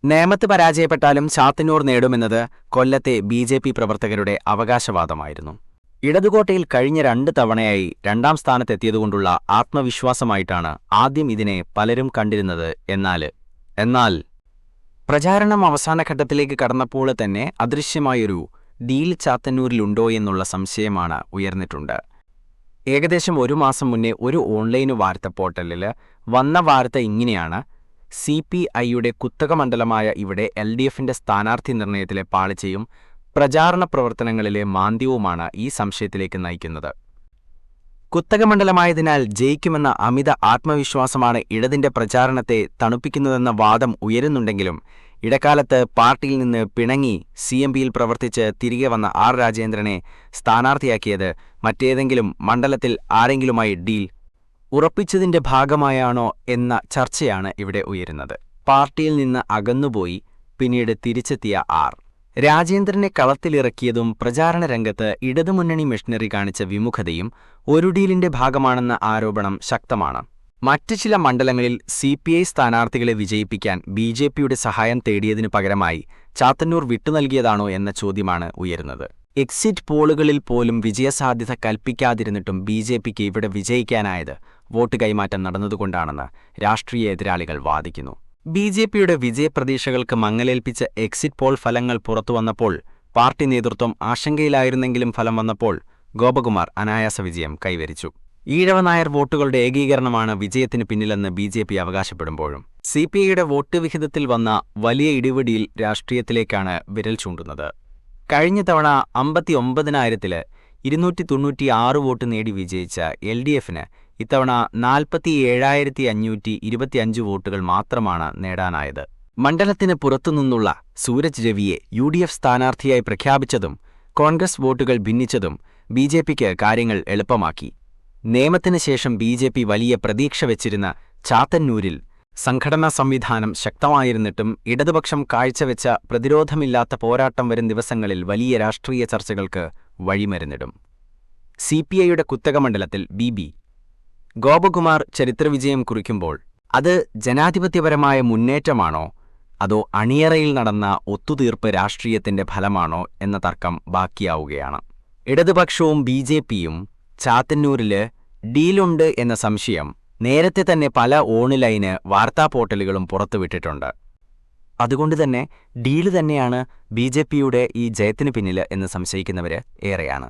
നേമത്ത് പരാജയപ്പെട്ടാലും ചാത്തന്നൂർ നേടുമെന്നത് കൊല്ലത്തെ ബി.ജെ.പി. പ്രവർത്തകരുടെ അവകാശവാദമായിരുന്നു. ഇടതുകോട്ടയിൽ കഴിഞ്ഞ 2 തവണയായി 2ാം സ്ഥാനത്തെത്തിയതുകൊണ്ടുള്ള ആത്മവിശ്വാസമായിട്ടാണ് ആദ്യം ഇതിനെ പലരും കണ്ടിരുന്നത്. എന്നാൽ പ്രചാരണം അവസാനഘട്ടത്തിലേക്ക് കടന്നപ്പോൾ തന്നെ അദൃശ്യമായൊരു ഡീൽ ചാത്തന്നൂരിലുണ്ടോയെന്നുള്ള സംശയമാണ് ഉയർന്നിട്ടുണ്ട്. ഏകദേശം 1 മാസം മുന്നേ ഒരു ഓൺലൈൻ വാർത്താ പോർട്ടലിൽ വന്ന വാർത്ത ഇങ്ങനെയാണ്: CPIയുടെ കുത്തക മണ്ഡലമായ ഇവിടെ LDFന്റെ സ്ഥാനാർത്ഥി നിർണയത്തിലെ പാളിച്ചയും പ്രചാരണ പ്രവർത്തനങ്ങളിലെ മാന്ദ്യവുമാണ് ഈ സംശയത്തിലേക്ക് നയിക്കുന്നത്. കുത്തക മണ്ഡലമായതിനാൽ ജയിക്കുമെന്ന അമിത ആത്മവിശ്വാസമാണ് ഇടതിന്റെ പ്രചാരണത്തെ തണുപ്പിക്കുന്നതെന്ന വാദം ഉയരുന്നുണ്ടെങ്കിലും ഇടക്കാലത്ത് പാർട്ടിയിൽ നിന്ന് പിണങ്ങി CMPയിൽ പ്രവർത്തിച്ച് തിരികെ വന്ന R. രാജേന്ദ്രനെ സ്ഥാനാർത്ഥിയാക്കിയത് മറ്റേതെങ്കിലും മണ്ഡലത്തിൽ ആരെങ്കിലുമായി ഡീൽ ഉറപ്പിച്ചതിന്റെ ഭാഗമായാണോ എന്ന ചർച്ചയാണ് ഇവിടെ ഉയരുന്നത്. പാർട്ടിയിൽ നിന്ന് അകന്നുപോയി പിന്നീട് തിരിച്ചെത്തിയ R. രാജേന്ദ്രനെ കളത്തിലിറക്കിയതും പ്രചാരണ രംഗത്ത് ഇടതുമുന്നണി മിഷണറി കാണിച്ച വിമുഖതയും ഒരു ഡീലിന്റെ ഭാഗമാണെന്ന ആരോപണം ശക്തമാണ്. മറ്റ് ചില മണ്ഡലങ്ങളിൽ CPI സ്ഥാനാർത്ഥികളെ വിജയിപ്പിക്കാൻ BJPയുടെ സഹായം തേടിയതിനു പകരമായി ചാത്തന്നൂർ വിട്ടുനൽകിയതാണോ എന്ന ചോദ്യമാണ് ഉയരുന്നത്. എക്സിറ്റ് പോളുകളിൽ പോലും വിജയസാധ്യത കൽപ്പിക്കാതിരുന്നിട്ടും BJPക്ക് ഇവിടെ വിജയിക്കാനായത് വോട്ട് കൈമാറ്റം നടന്നതുകൊണ്ടാണെന്ന് രാഷ്ട്രീയ എതിരാളികൾ വാദിക്കുന്നു. BJPയുടെ വിജയപ്രതീക്ഷകൾക്ക് മങ്ങലേൽപ്പിച്ച എക്സിറ്റ് പോൾ ഫലങ്ങൾ പുറത്തുവന്നപ്പോൾ പാർട്ടി നേതൃത്വം ആശങ്കയിലായിരുന്നെങ്കിലും ഫലം വന്നപ്പോൾ ഗോപകുമാർ അനായാസ വിജയം കൈവരിച്ചു. ഈഴവ നായർ വോട്ടുകളുടെ ഏകീകരണമാണ് വിജയത്തിന് പിന്നിലെന്ന് BJP അവകാശപ്പെടുമ്പോഴും CPIയുടെ വോട്ട് വിഹിതത്തിൽ വന്ന വലിയ ഇടിവടിയിൽ രാഷ്ട്രീയത്തിലേക്കാണ് വിരൽ ചൂണ്ടുന്നത്. കഴിഞ്ഞ തവണ 59,000-ൽ 296 വോട്ട് നേടി വിജയിച്ച LDFന് ഇത്തവണ 47,525 വോട്ടുകൾ മാത്രമാണ് നേടാനായത്. മണ്ഡലത്തിന് പുറത്തുനിന്നുള്ള സൂരജ് രവിയെ UDF സ്ഥാനാർത്ഥിയായി പ്രഖ്യാപിച്ചതും കോൺഗ്രസ് വോട്ടുകൾ ഭിന്നിച്ചതും BJPക്ക് കാര്യങ്ങൾ എളുപ്പമാക്കി. നേമത്തിന് ശേഷം BJP വലിയ പ്രതീക്ഷ വെച്ചിരുന്ന ചാത്തന്നൂരിൽ സംഘടനാ സംവിധാനം ശക്തമായിരുന്നിട്ടും ഇടതുപക്ഷം കാഴ്ചവെച്ച പ്രതിരോധമില്ലാത്ത പോരാട്ടം വരും ദിവസങ്ങളിൽ വലിയ രാഷ്ട്രീയ ചർച്ചകൾക്ക് വഴിമരുന്നിടും. CPIയുടെ കുത്തക മണ്ഡലത്തിൽ BB ഗോപകുമാർ ചരിത്രവിജയം കുറിക്കുമ്പോൾ അത് ജനാധിപത്യപരമായ മുന്നേറ്റമാണോ അതോ അണിയറയിൽ നടന്ന ഒത്തുതീർപ്പ് രാഷ്ട്രീയത്തിന്റെ ഫലമാണോ എന്ന തർക്കം ബാക്കിയാവുകയാണ്. ഇടതുപക്ഷവും BJPയും ചാത്തന്നൂരില് ഡീലുണ്ട് എന്ന സംശയം നേരത്തെ തന്നെ പല ഓൺലൈന് വാർത്താ പോർട്ടലുകളും പുറത്തുവിട്ടിട്ടുണ്ട്. അതുകൊണ്ടുതന്നെ ഡീല് തന്നെയാണ് BJPയുടെ ഈ ജയത്തിന് പിന്നില് എന്ന് സംശയിക്കുന്നവര് ഏറെയാണ്.